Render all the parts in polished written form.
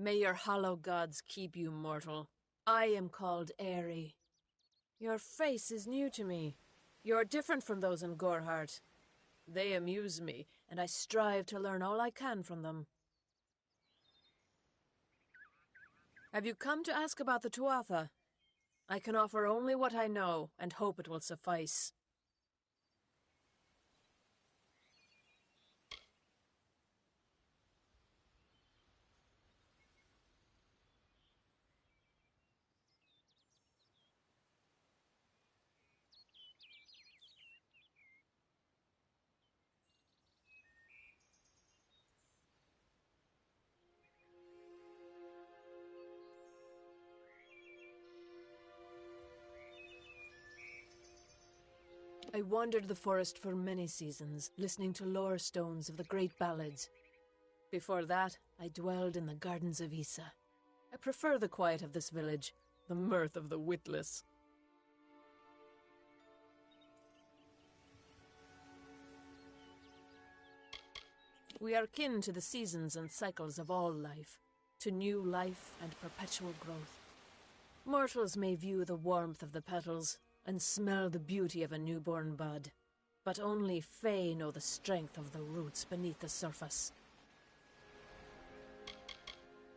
May your hollow gods keep you mortal. I am called Aerie. Your face is new to me. You are different from those in Gorhart. They amuse me, and I strive to learn all I can from them. Have you come to ask about the Tuatha? I can offer only what I know, and hope it will suffice. I wandered the forest for many seasons, listening to lore stones of the great ballads. Before that, I dwelled in the gardens of Issa. I prefer the quiet of this village, the mirth of the witless. We are kin to the seasons and cycles of all life, to new life and perpetual growth. Mortals may view the warmth of the petals and smell the beauty of a newborn bud, but only Fae know the strength of the roots beneath the surface.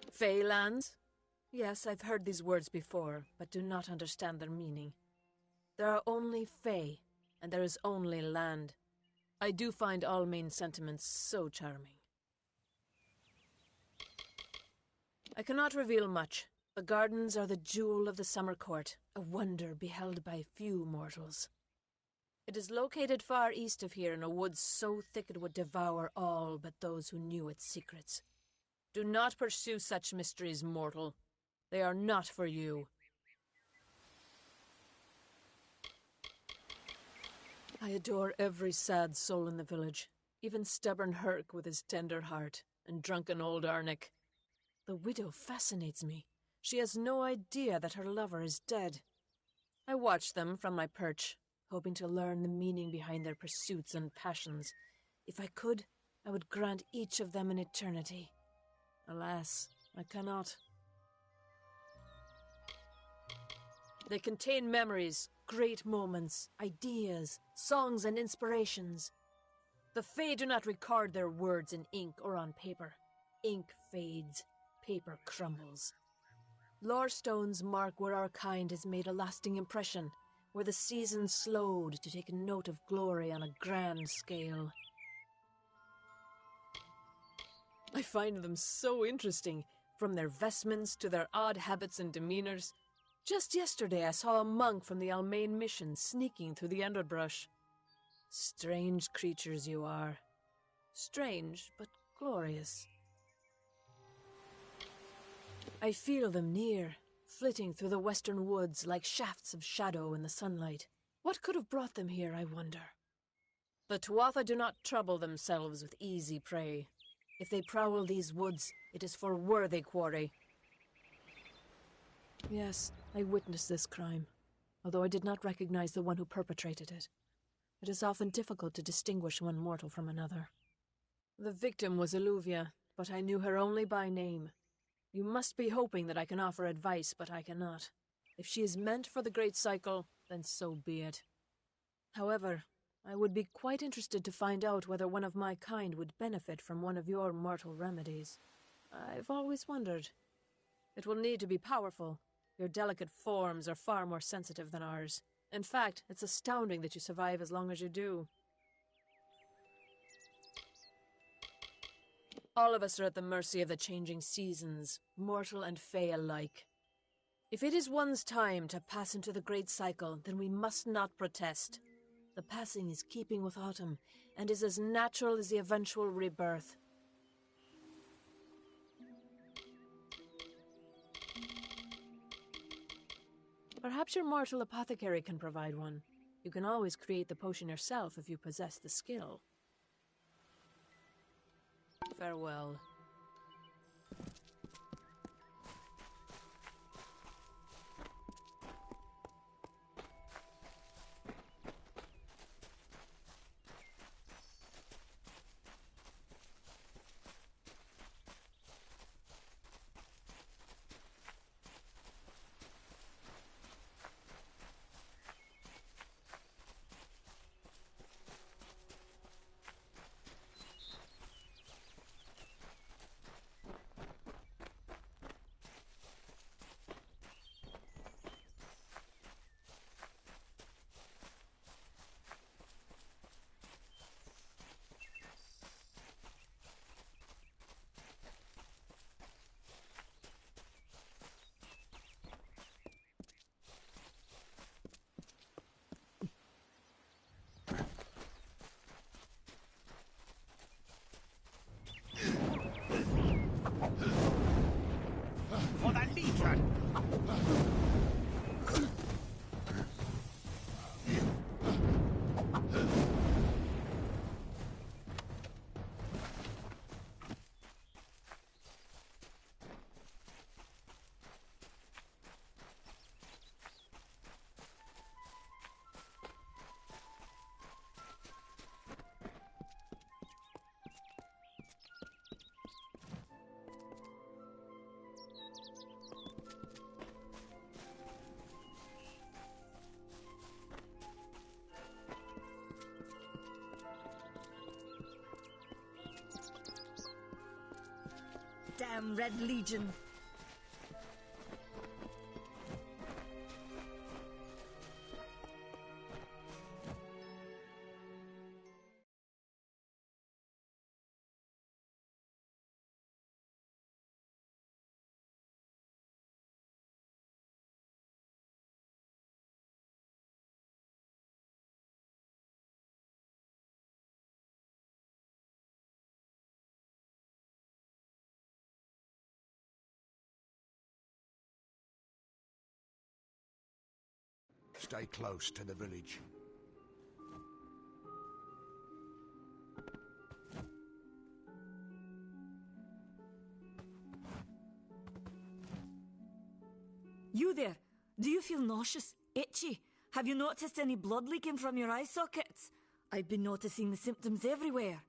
Fae lands? Yes, I've heard these words before, but do not understand their meaning. There are only Fae, and there is only land. I do find all main sentiments so charming. I cannot reveal much. The gardens are the jewel of the summer court, a wonder beheld by few mortals. It is located far east of here in a wood so thick it would devour all but those who knew its secrets. Do not pursue such mysteries, mortal. They are not for you. I adore every sad soul in the village, even stubborn Herc with his tender heart, and drunken old Arnick. The widow fascinates me. She has no idea that her lover is dead. I watch them from my perch, hoping to learn the meaning behind their pursuits and passions. If I could, I would grant each of them an eternity. Alas, I cannot. They contain memories, great moments, ideas, songs and inspirations. The Fae do not record their words in ink or on paper. Ink fades, paper crumbles. Lore stones mark where our kind has made a lasting impression, where the seasons slowed to take note of glory on a grand scale. I find them so interesting, from their vestments to their odd habits and demeanors. Just yesterday I saw a monk from the Almain mission sneaking through the underbrush. Strange creatures you are. Strange, but glorious. I feel them near, flitting through the western woods like shafts of shadow in the sunlight. What could have brought them here, I wonder? The Tuatha do not trouble themselves with easy prey. If they prowl these woods, it is for worthy quarry. Yes, I witnessed this crime, although I did not recognize the one who perpetrated it. It is often difficult to distinguish one mortal from another. The victim was Illuvia, but I knew her only by name. You must be hoping that I can offer advice, but I cannot. If she is meant for the great cycle, then so be it. However, I would be quite interested to find out whether one of my kind would benefit from one of your mortal remedies. I've always wondered. It will need to be powerful. Your delicate forms are far more sensitive than ours. In fact, it's astounding that you survive as long as you do. All of us are at the mercy of the changing seasons, mortal and Fae alike. If it is one's time to pass into the great cycle, then we must not protest. The passing is keeping with autumn, and is as natural as the eventual rebirth. Perhaps your mortal apothecary can provide one. You can always create the potion yourself if you possess the skill. Farewell. damn Red Legion. Stay close to the village. You there? Do you feel nauseous? Itchy? Have you noticed any blood leaking from your eye sockets? I've been noticing the symptoms everywhere.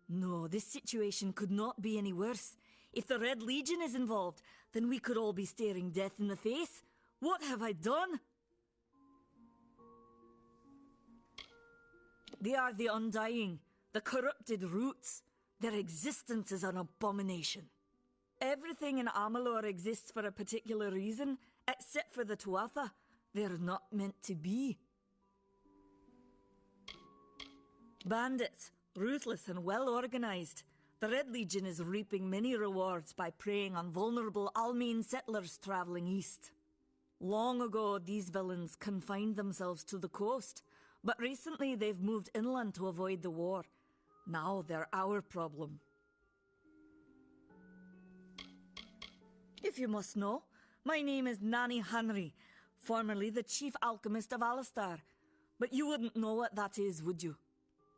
No, this situation could not be any worse. If the Red Legion is involved, then we could all be staring death in the face. What have I done? They are the Undying, the corrupted roots. Their existence is an abomination. Everything in Amalur exists for a particular reason, except for the Tuatha. They're not meant to be. Bandits, ruthless and well organized. The Red Legion is reaping many rewards by preying on vulnerable Almane settlers traveling east. Long ago, these villains confined themselves to the coast, but recently they've moved inland to avoid the war. Now they're our problem. If you must know, my name is Nani Henry, formerly the chief alchemist of Alistar. But you wouldn't know what that is, would you?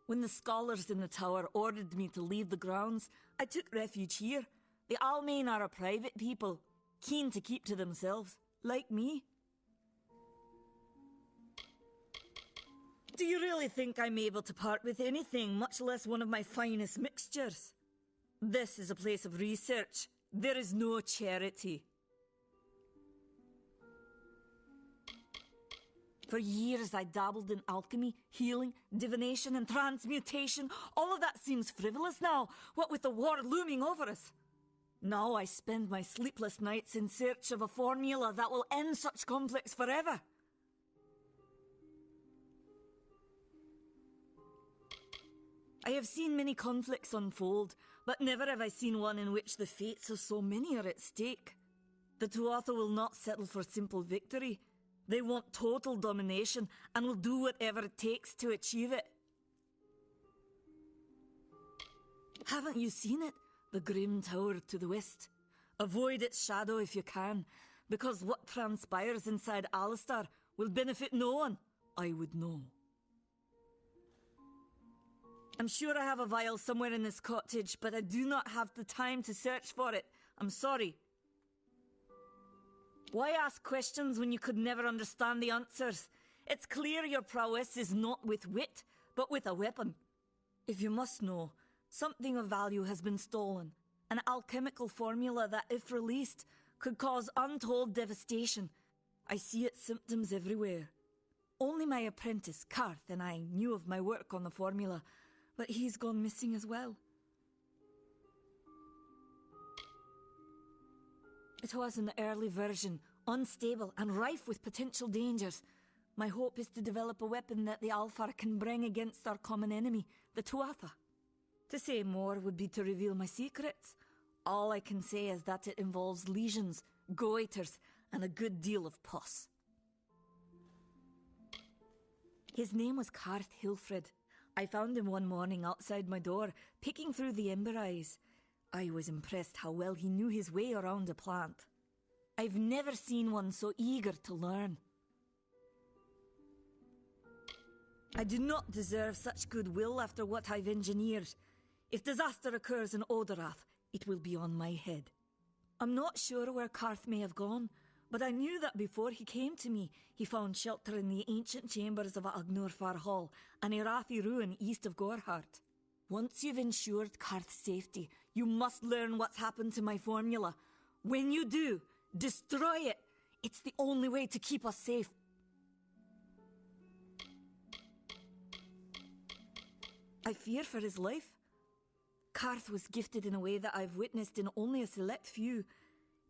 When the scholars in the tower ordered me to leave the grounds, I took refuge here. The Almane are a private people, keen to keep to themselves, like me. Do you really think I'm able to part with anything, much less one of my finest mixtures? This is a place of research. There is no charity. For years I dabbled in alchemy, healing, divination and transmutation. All of that seems frivolous now, what with the war looming over us. Now I spend my sleepless nights in search of a formula that will end such conflicts forever. I have seen many conflicts unfold, but never have I seen one in which the fates of so many are at stake. The Tuatha will not settle for simple victory. They want total domination and will do whatever it takes to achieve it. Haven't you seen it? The grim tower to the west. Avoid its shadow if you can, because what transpires inside Alistar will benefit no one. I would know. I'm sure I have a vial somewhere in this cottage, but I do not have the time to search for it. I'm sorry. Why ask questions when you could never understand the answers? It's clear your prowess is not with wit, but with a weapon. If you must know, something of value has been stolen. An alchemical formula that, if released, could cause untold devastation. I see its symptoms everywhere. Only my apprentice, Karth, and I knew of my work on the formula, but he's gone missing as well. It was an early version, unstable and rife with potential dangers. My hope is to develop a weapon that the Alfar can bring against our common enemy, the Tuatha. To say more would be to reveal my secrets. All I can say is that it involves lesions, goiters, and a good deal of pus. His name was Karth Hilfred. I found him one morning outside my door, picking through the ember eyes. I was impressed how well he knew his way around a plant. I've never seen one so eager to learn. I do not deserve such goodwill after what I've engineered. If disaster occurs in Odorath, it will be on my head. I'm not sure where Karth may have gone, but I knew that before he came to me, he found shelter in the ancient chambers of Agnurfar Hall, an Irathi ruin east of Gorhart. Once you've ensured Karth's safety, you must learn what's happened to my formula. When you do, destroy it. It's the only way to keep us safe. I fear for his life. Karth was gifted in a way that I've witnessed in only a select few.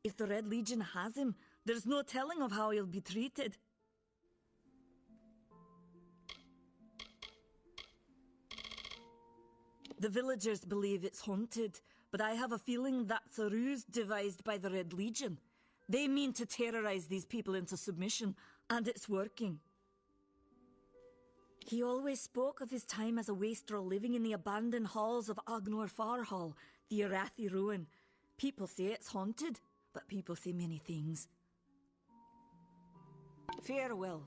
If the Red Legion has him, there's no telling of how he'll be treated. The villagers believe it's haunted, but I have a feeling that's a ruse devised by the Red Legion. They mean to terrorize these people into submission, and it's working. He always spoke of his time as a wastrel living in the abandoned halls of Agnor Farhall, the Arathi ruin. People say it's haunted, but people say many things. Farewell.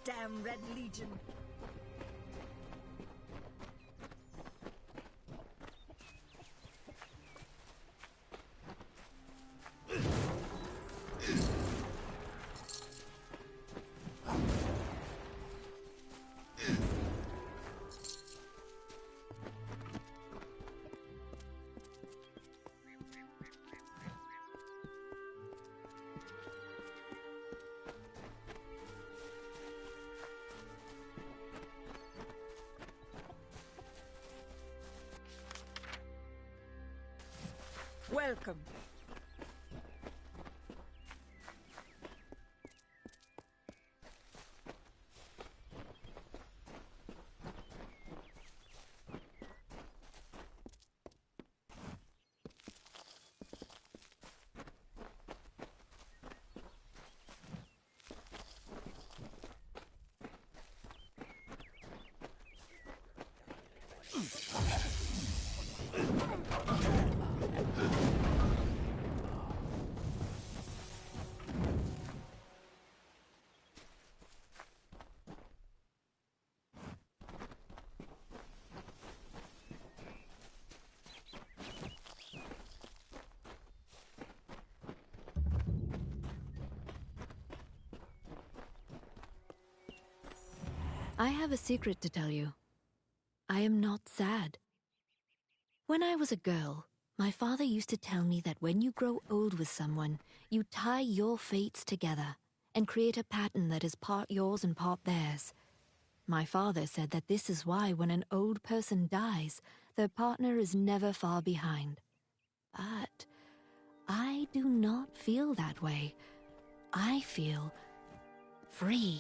Damn Red Legion! Welcome. I have a secret to tell you. I am not sad. When I was a girl, my father used to tell me that when you grow old with someone, you tie your fates together and create a pattern that is part yours and part theirs. My father said that this is why when an old person dies, their partner is never far behind. But I do not feel that way. I feel free.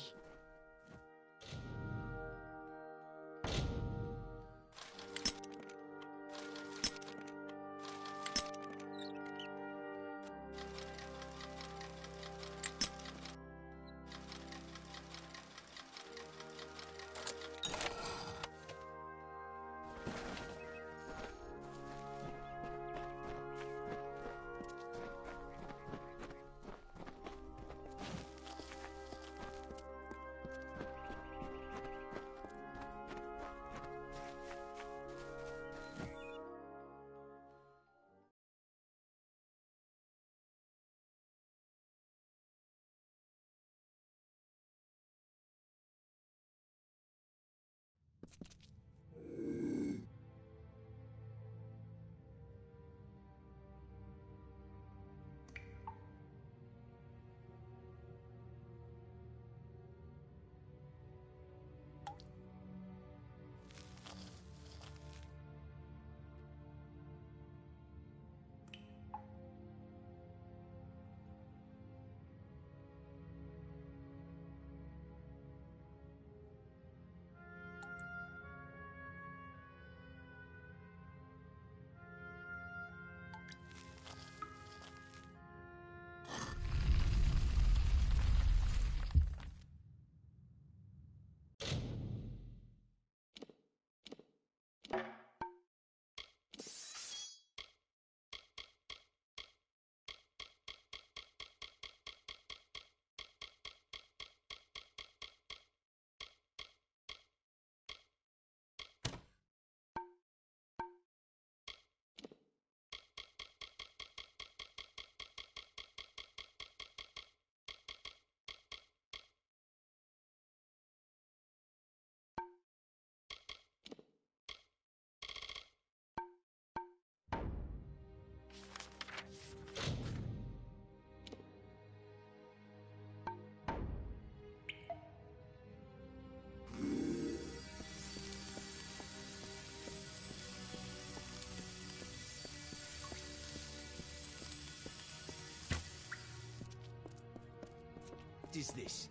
What is this?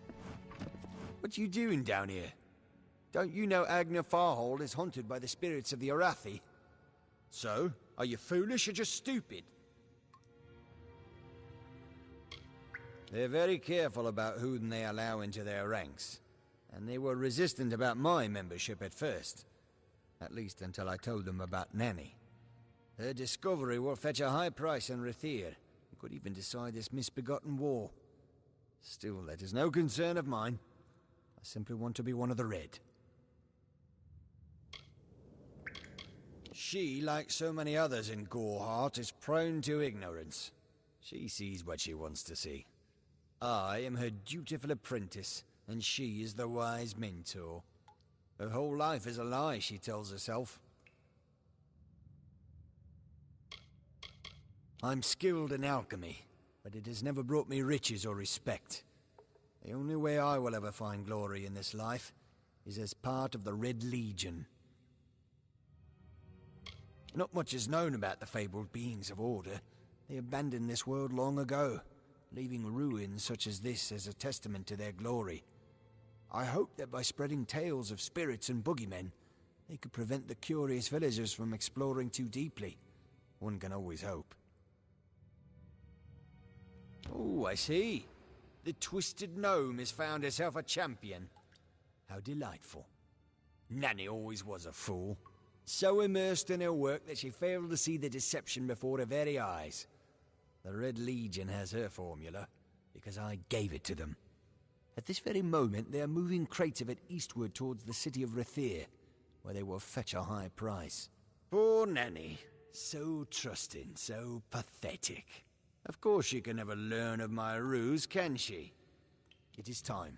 What you doing down here? Don't you know Agner Farhold is haunted by the spirits of the Arathi? So, are you foolish or just stupid? They're very careful about who they allow into their ranks, and they were resistant about my membership at first. At least until I told them about Nanny. Her discovery will fetch a high price in Rathir, and could even decide this misbegotten war. Still, that is no concern of mine. I simply want to be one of the Red. She, like so many others in Goreheart, is prone to ignorance. She sees what she wants to see. I am her dutiful apprentice, and she is the wise mentor. Her whole life is a lie, she tells herself. I'm skilled in alchemy, but it has never brought me riches or respect. The only way I will ever find glory in this life is as part of the Red Legion. Not much is known about the fabled beings of Order. They abandoned this world long ago, leaving ruins such as this as a testament to their glory. I hope that by spreading tales of spirits and boogeymen, they could prevent the curious villagers from exploring too deeply. One can always hope. Oh, I see. The Twisted Gnome has found herself a champion. How delightful. Nanny always was a fool. So immersed in her work that she failed to see the deception before her very eyes. The Red Legion has her formula, because I gave it to them. At this very moment, they are moving crates of it eastward towards the city of Rathir, where they will fetch a high price. Poor Nanny. So trusting, so pathetic. Of course she can never learn of my ruse, can she? It is time.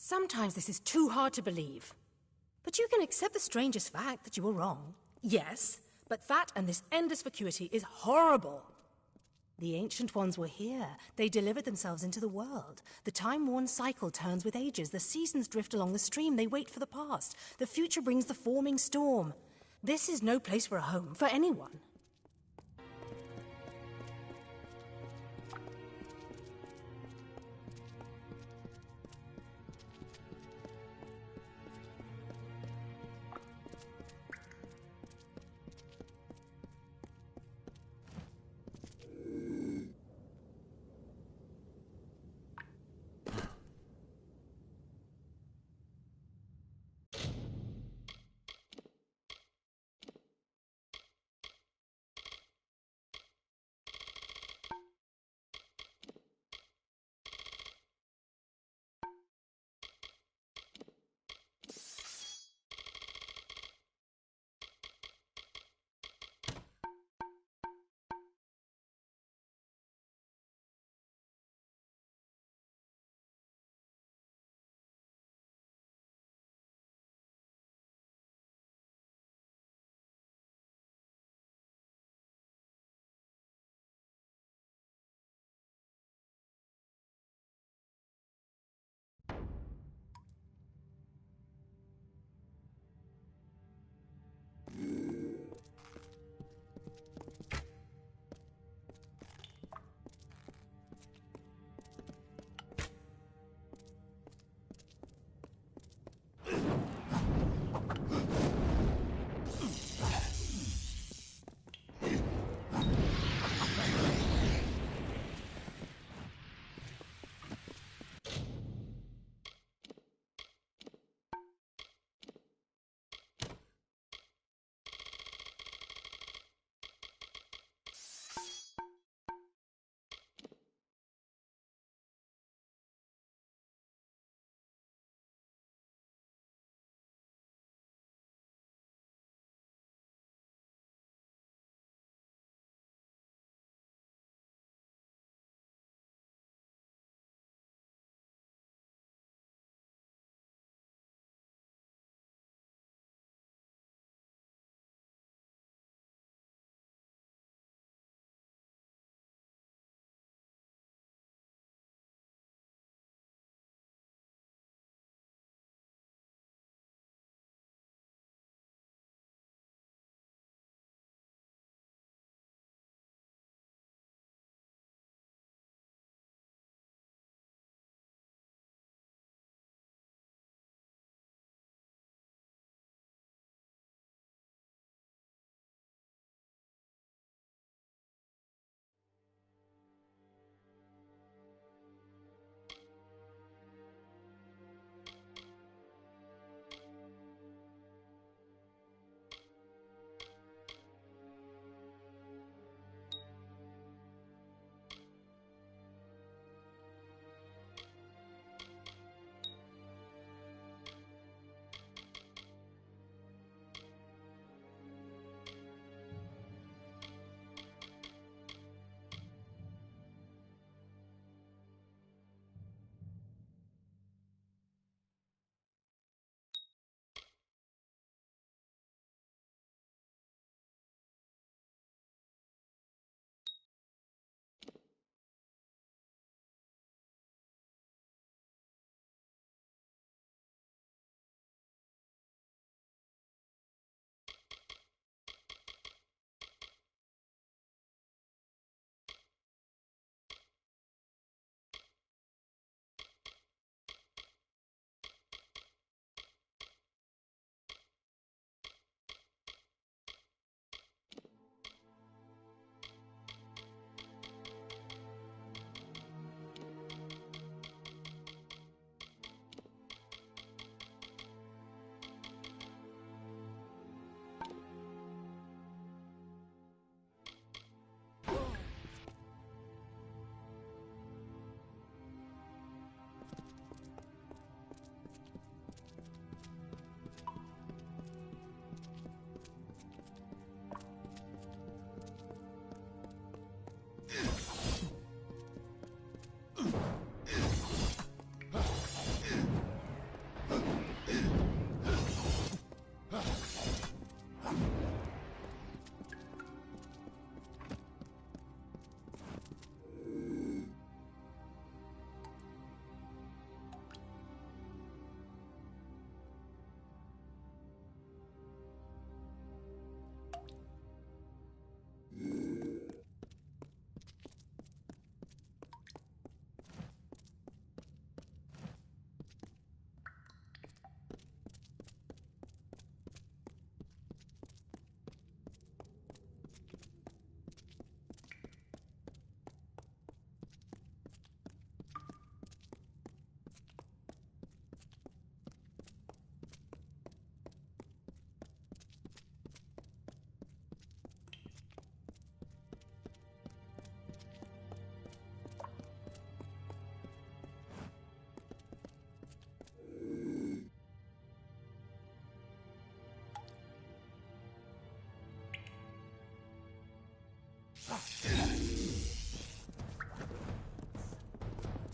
Sometimes this is too hard to believe. But you can accept the strangest fact that you were wrong. Yes, but that and this endless vacuity is horrible. The Ancient Ones were here. They delivered themselves into the world. The time-worn cycle turns with ages. The seasons drift along the stream. They wait for the past. The future brings the forming storm. This is no place for a home, for anyone.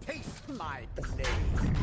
Taste my blade!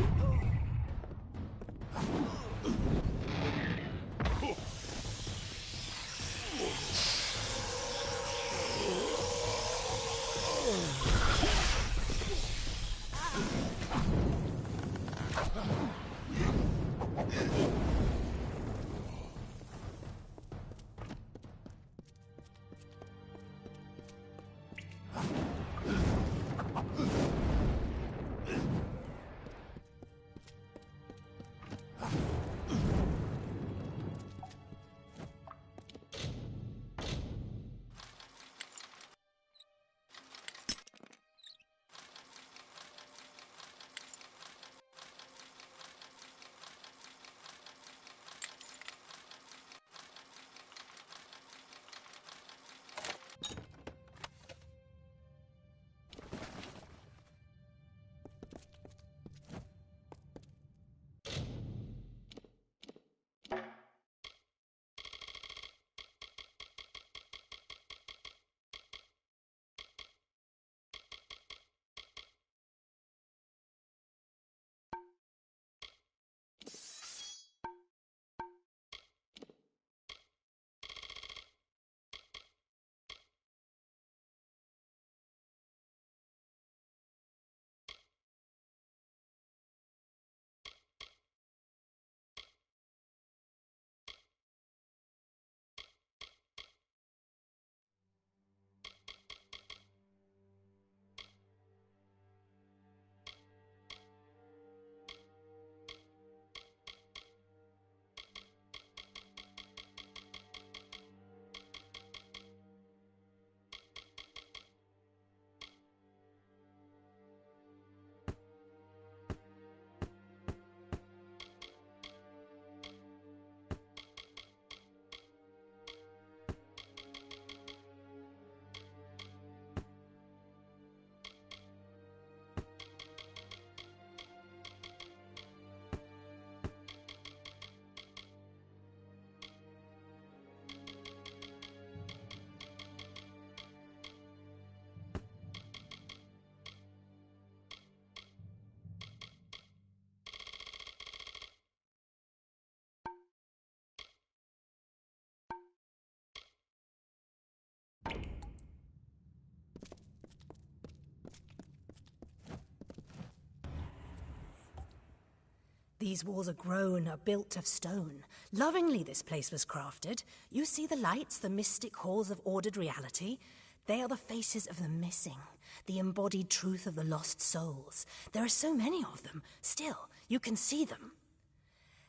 These walls are grown, are built of stone. Lovingly this place was crafted. You see the lights, the mystic halls of ordered reality? They are the faces of the missing, the embodied truth of the lost souls. There are so many of them. Still, you can see them.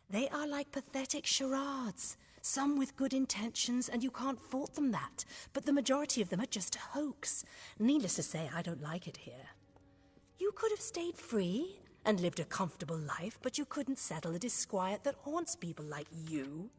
They are like pathetic charades, some with good intentions, and you can't fault them that. But the majority of them are just a hoax. Needless to say, I don't like it here. You could have stayed free and lived a comfortable life, but you couldn't settle the disquiet that haunts people like you.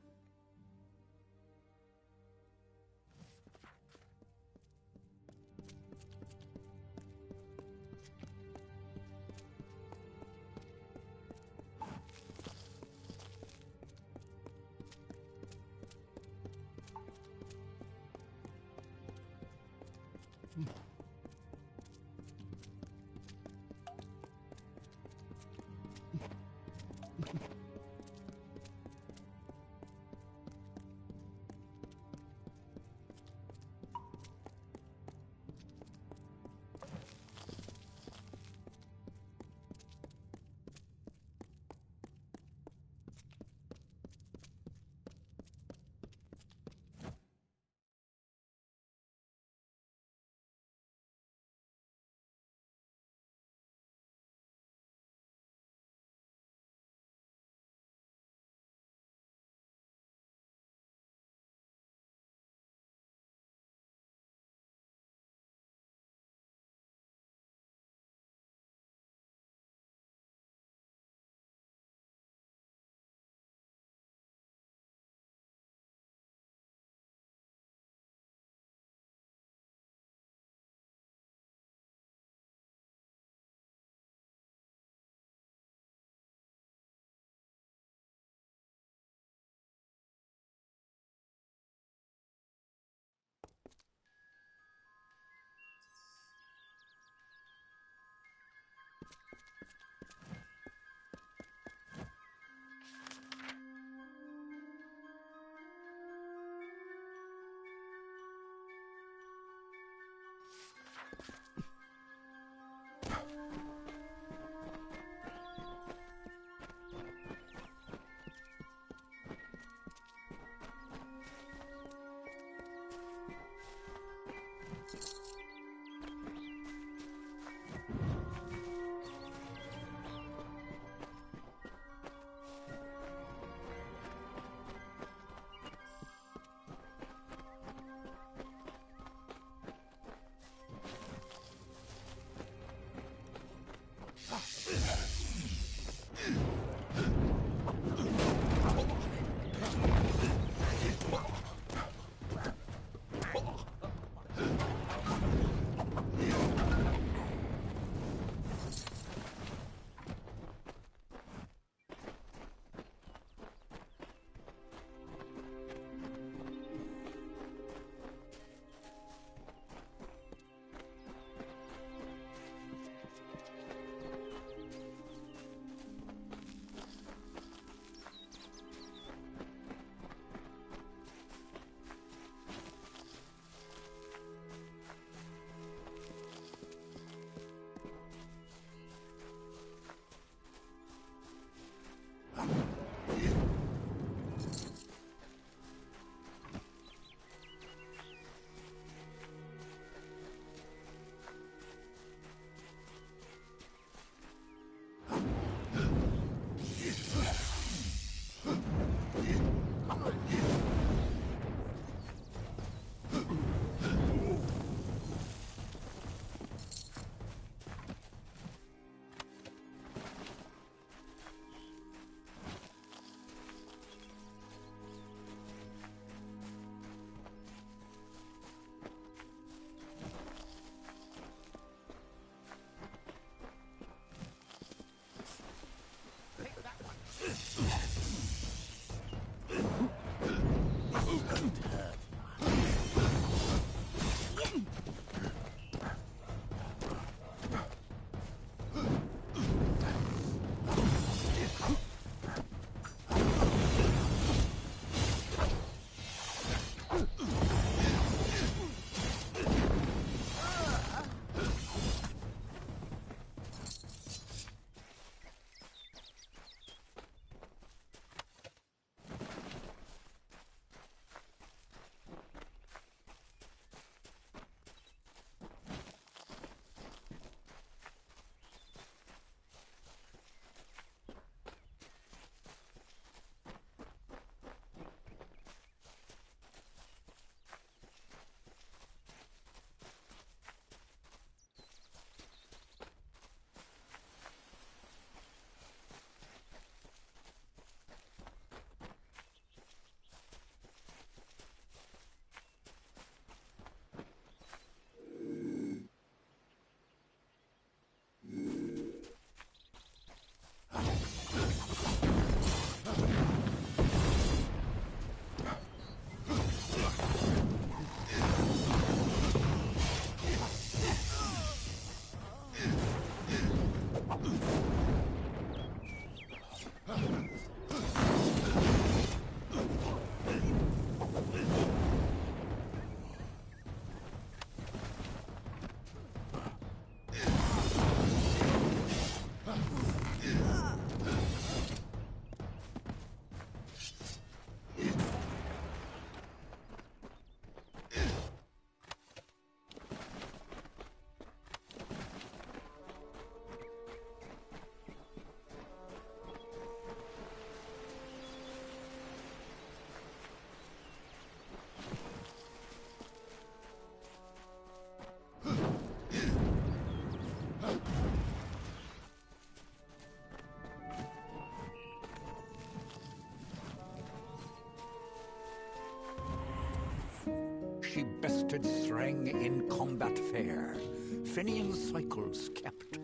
she bested Threng in combat fair, Finian cycles kept.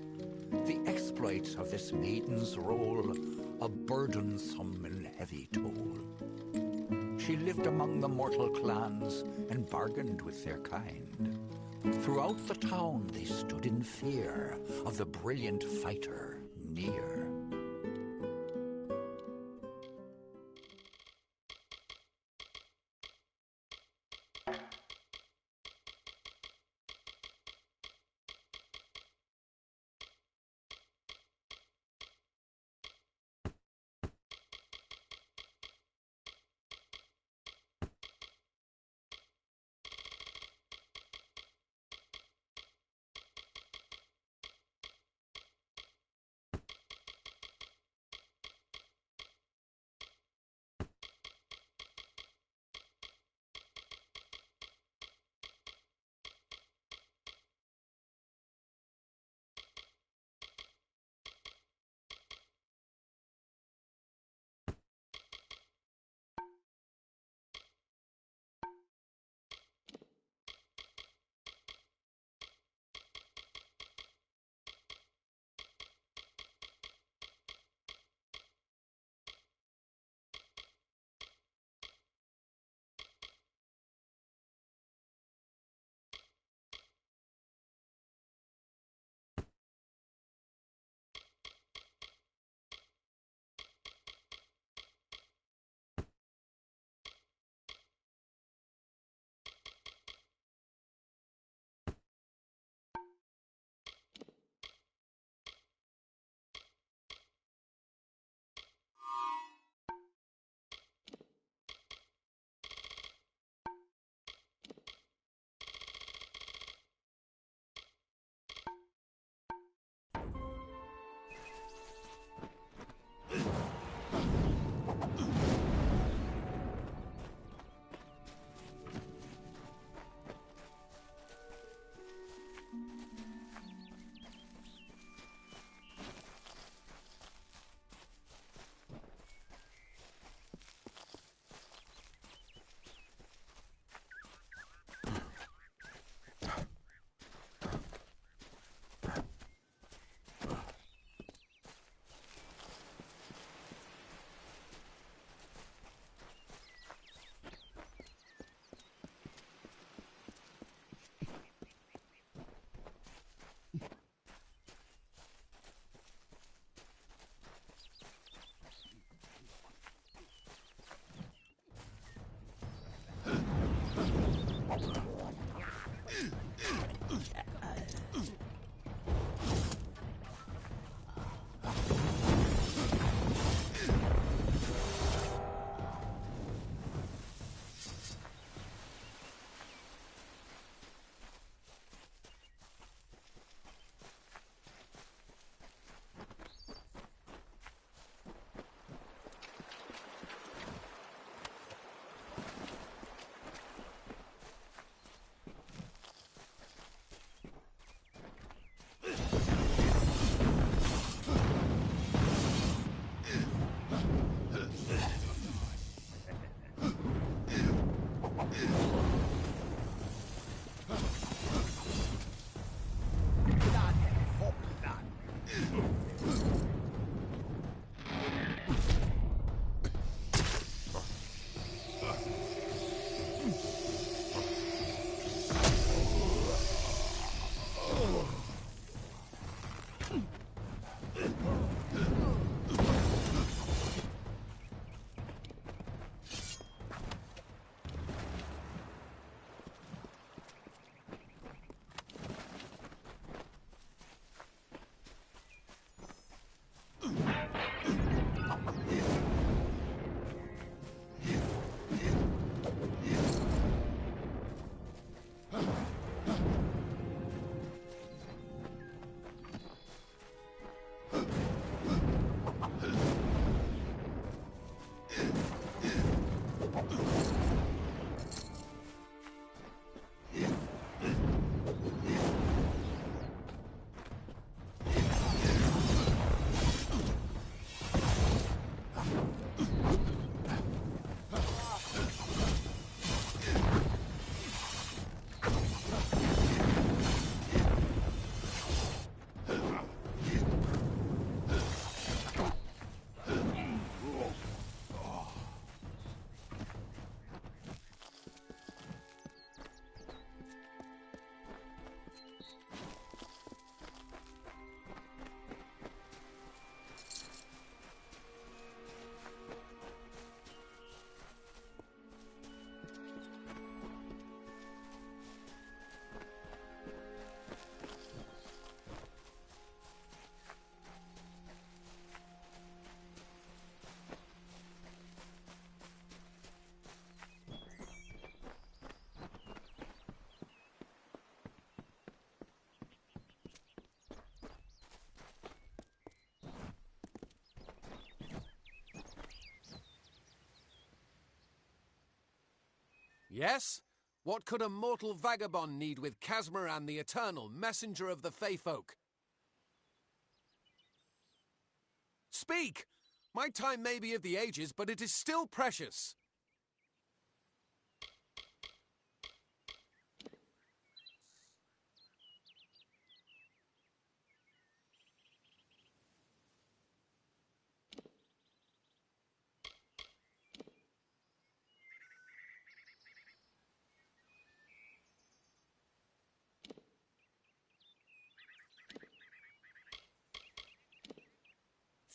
The exploits of this maiden's role, a burdensome and heavy toll. She lived among the mortal clans and bargained with their kind. Throughout the town they stood in fear of the brilliant fighter near. Yes? What could a mortal vagabond need with Casmaran the Eternal, messenger of the Feyfolk? Speak! My time may be of the ages, but it is still precious.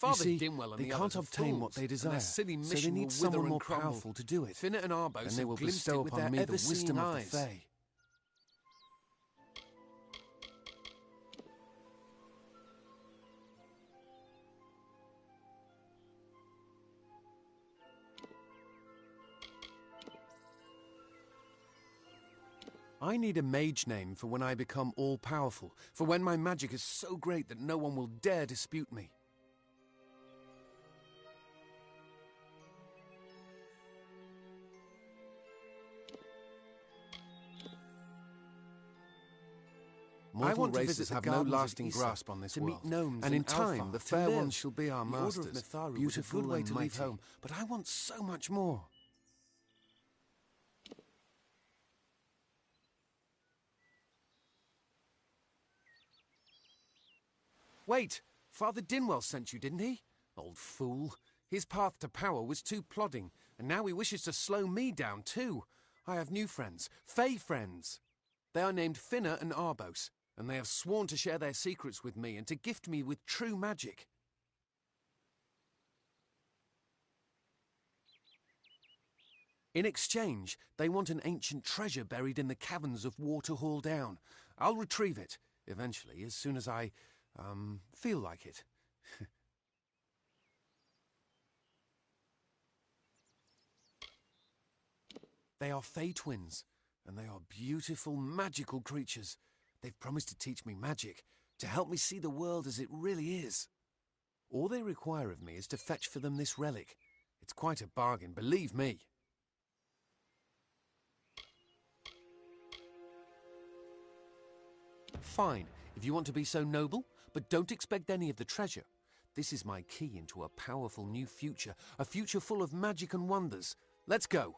You see, Dimwell and they the can't others are obtain what fools, they and desire, their silly so they mission need will someone wither more and crumble. powerful to do it. Finnet and Arbos And they have will glimpsed bestow it with upon their me the wisdom ever-seeing of the eyes. Fae. I need a mage name for when I become all-powerful, for when my magic is so great that no one will dare dispute me. Mortal races have no lasting grasp on this world, and in time the fair ones shall be our masters. Beautiful good way to leave home, but I want so much more. Wait! Father Dinwell sent you, didn't he? Old fool. His path to power was too plodding, and now he wishes to slow me down too. I have new friends, Fey friends. They are named Finnet and Arbos, and they have sworn to share their secrets with me and to gift me with true magic. In exchange, they want an ancient treasure buried in the caverns of Waterhall Down. I'll retrieve it, eventually, as soon as I, feel like it. They are Fey twins, and they are beautiful, magical creatures. They've promised to teach me magic, to help me see the world as it really is. All they require of me is to fetch for them this relic. It's quite a bargain, believe me. Fine, if you want to be so noble, but don't expect any of the treasure. This is my key into a powerful new future, a future full of magic and wonders. Let's go.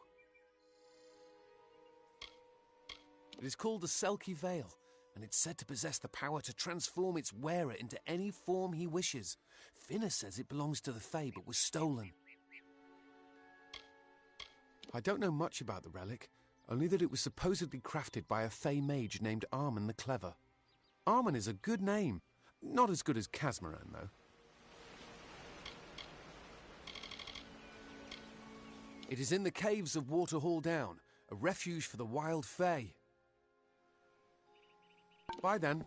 It is called the Selkie Veil, and it's said to possess the power to transform its wearer into any form he wishes. Finnet says it belongs to the Fae, but was stolen. I don't know much about the relic, only that it was supposedly crafted by a Fey mage named Armen the Clever. Armen is a good name. Not as good as Casmaran, though. It is in the caves of Waterhall Down, a refuge for the wild Fae. Bye then.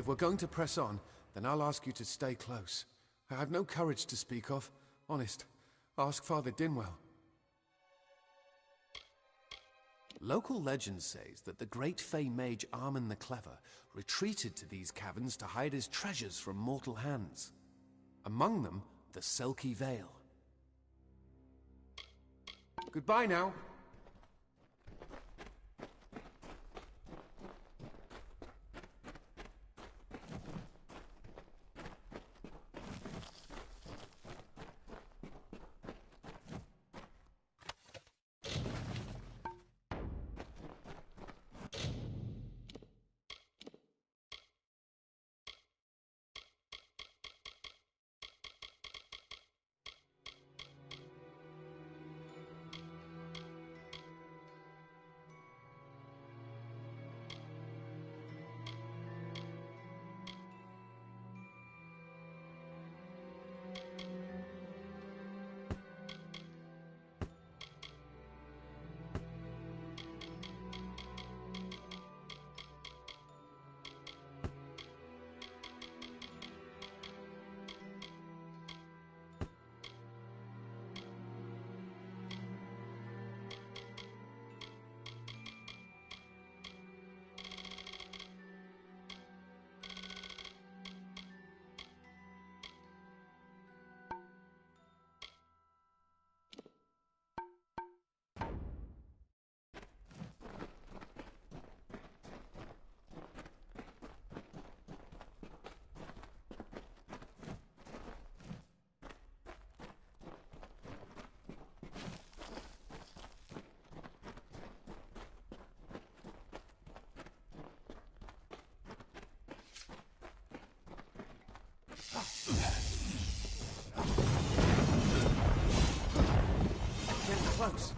If we're going to press on, then I'll ask you to stay close. I have no courage to speak of. Honest. Ask Father Dinwell. Local legend says that the great Fey mage Armin the Clever retreated to these caverns to hide his treasures from mortal hands. Among them, the Selkie Veil. Goodbye now. Getting close.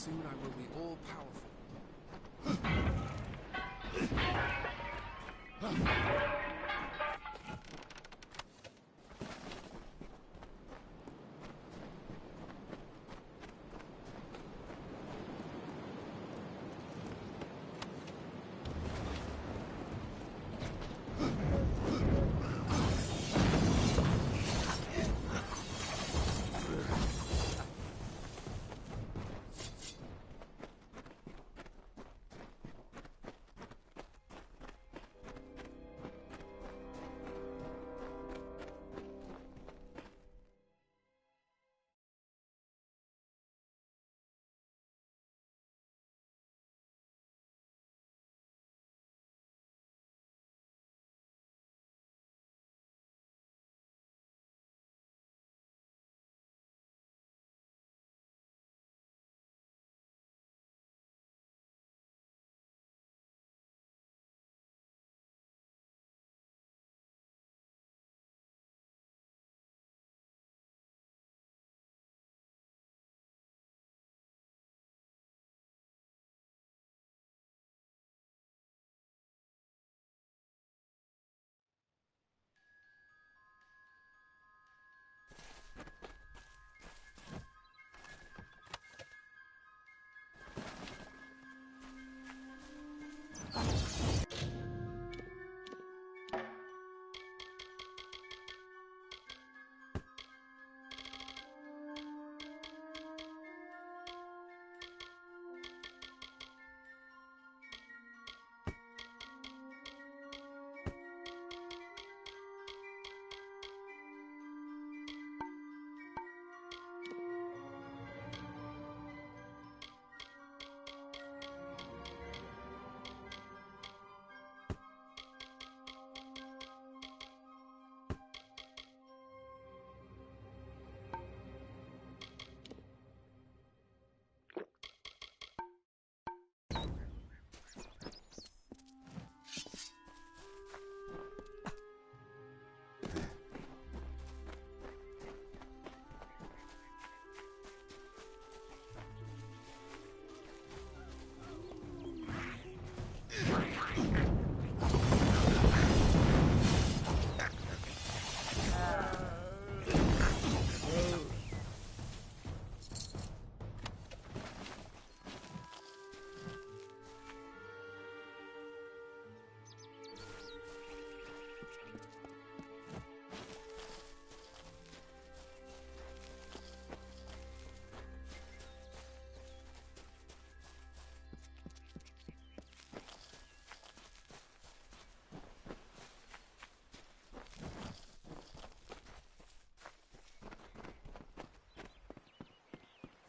Soon I will be all-powerful.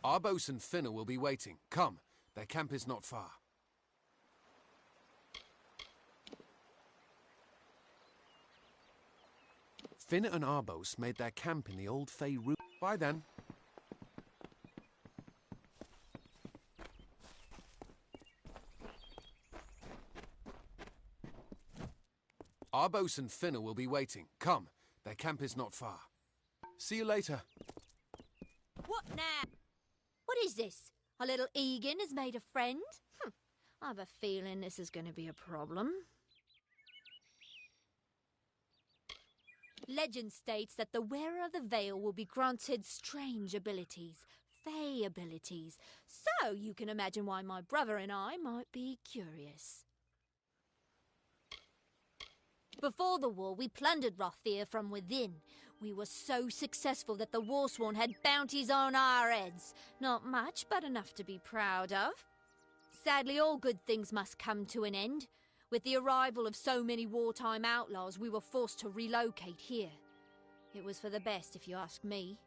Arbos and Finna will be waiting. Come, their camp is not far. Finna and Arbos made their camp in the old Fey room. Bye then. Arbos and Finna will be waiting. Come, their camp is not far. See you later. What now? What is this? Our little Egan has made a friend? I have a feeling this is going to be a problem. Legend states that the wearer of the veil will be granted strange abilities, Fey abilities. So you can imagine why my brother and I might be curious. Before the war, we plundered Rothier from within. We were so successful that the Warsworn had bounties on our heads. Not much, but enough to be proud of. Sadly, all good things must come to an end. With the arrival of so many wartime outlaws, we were forced to relocate here. It was for the best, if you ask me.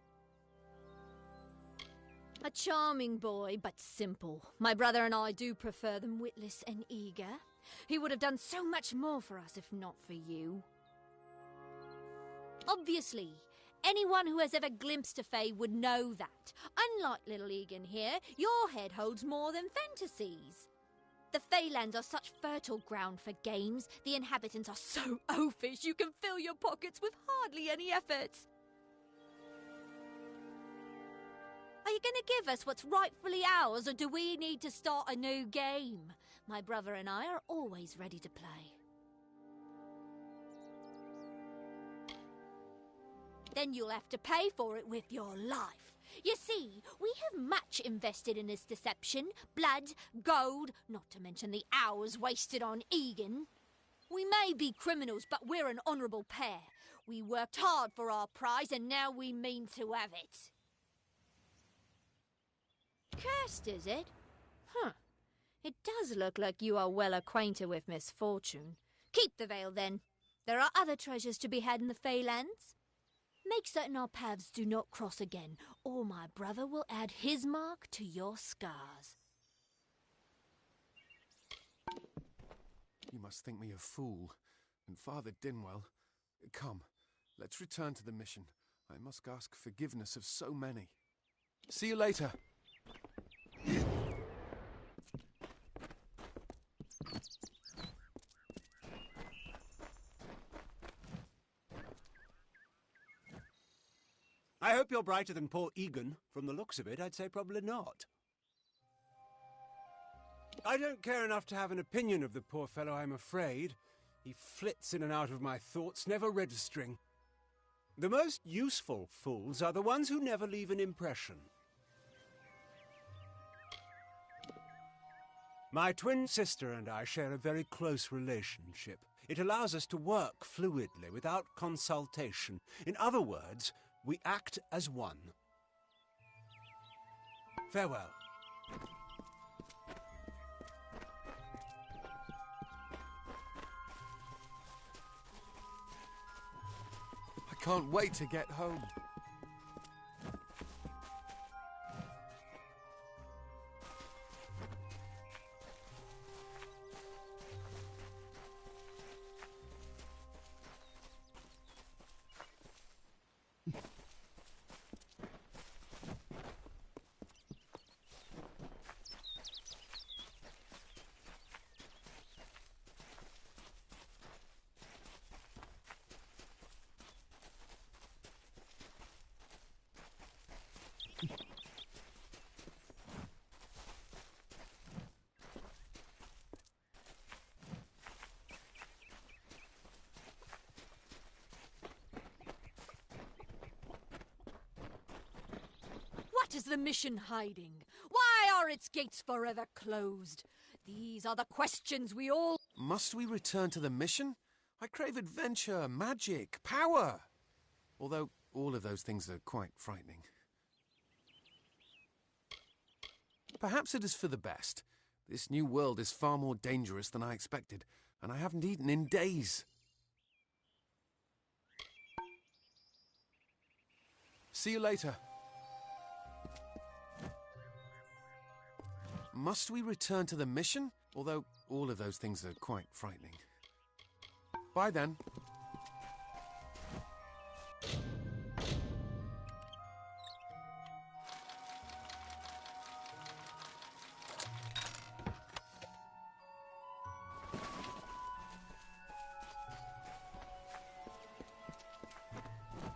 A charming boy, but simple. My brother and I do prefer them witless and eager. He would have done so much more for us if not for you. Obviously, anyone who has ever glimpsed a Fae would know that. Unlike little Egan here, your head holds more than fantasies. The Feylands are such fertile ground for games. The inhabitants are so oafish you can fill your pockets with hardly any effort. Are you going to give us what's rightfully ours, or do we need to start a new game? My brother and I are always ready to play. Then you'll have to pay for it with your life. You see, we have much invested in this deception. Blood, gold, not to mention the hours wasted on Egan. We may be criminals, but we're an honourable pair. We worked hard for our prize, and now we mean to have it. Cursed, is it? Huh. It does look like you are well acquainted with misfortune. Keep the veil, then. There are other treasures to be had in the Feylands. Make certain our paths do not cross again, or my brother will add his mark to your scars. You must think me a fool. And Father Dinwell... Come, let's return to the mission. I must ask forgiveness of so many. See you later. I hope you're brighter than poor Egan. From the looks of it, I'd say probably not. I don't care enough to have an opinion of the poor fellow, I'm afraid. He flits in and out of my thoughts, never registering. The most useful fools are the ones who never leave an impression. My twin sister and I share a very close relationship. It allows us to work fluidly, without consultation. In other words, we act as one. Farewell. I can't wait to get home. What is the mission hiding? Why are its gates forever closed? These are the questions we all... Must we return to the mission? I crave adventure, magic, power. Although all of those things are quite frightening. Perhaps it is for the best. This new world is far more dangerous than I expected, and I haven't eaten in days. See you later. Must we return to the mission? Although all of those things are quite frightening. Bye then.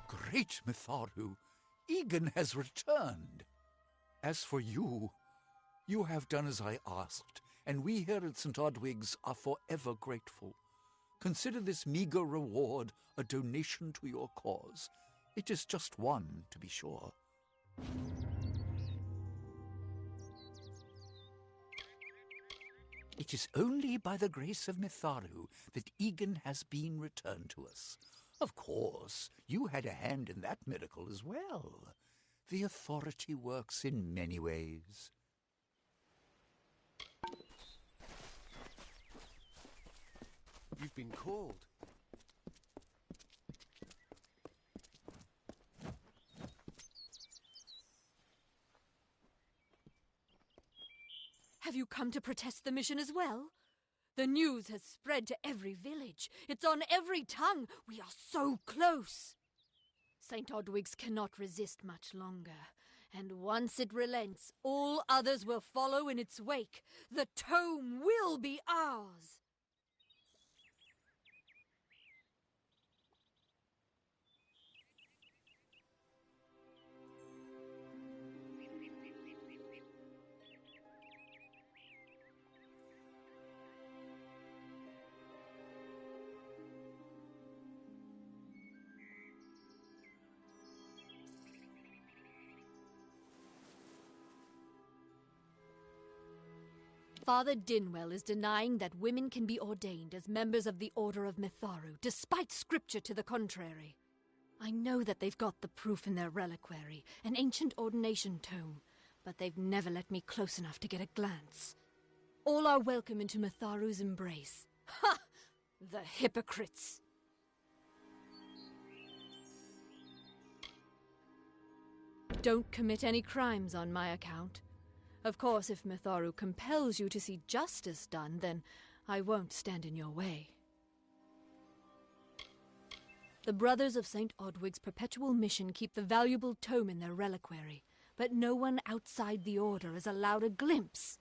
Great Mitharu, Egan has returned. As for you, you have done as I asked, and we here at St. Odwig's are forever grateful. Consider this meager reward a donation to your cause. It is just one, to be sure. It is only by the grace of Mitharu that Egan has been returned to us. Of course, you had a hand in that miracle as well. The authority works in many ways. You've been called. Have you come to protest the mission as well? The news has spread to every village. It's on every tongue. We are so close. St. Odwig's cannot resist much longer. And once it relents, all others will follow in its wake. The tome will be ours. Father Dinwell is denying that women can be ordained as members of the Order of Mitharu, despite scripture to the contrary. I know that they've got the proof in their reliquary, an ancient ordination tome, but they've never let me close enough to get a glance. All are welcome into Mitharu's embrace. Ha! The hypocrites! Don't commit any crimes on my account. Of course, if Mitharu compels you to see justice done, then I won't stand in your way. The Brothers of St. Odwig's perpetual mission keep the valuable tome in their reliquary, but no one outside the Order is allowed a glimpse.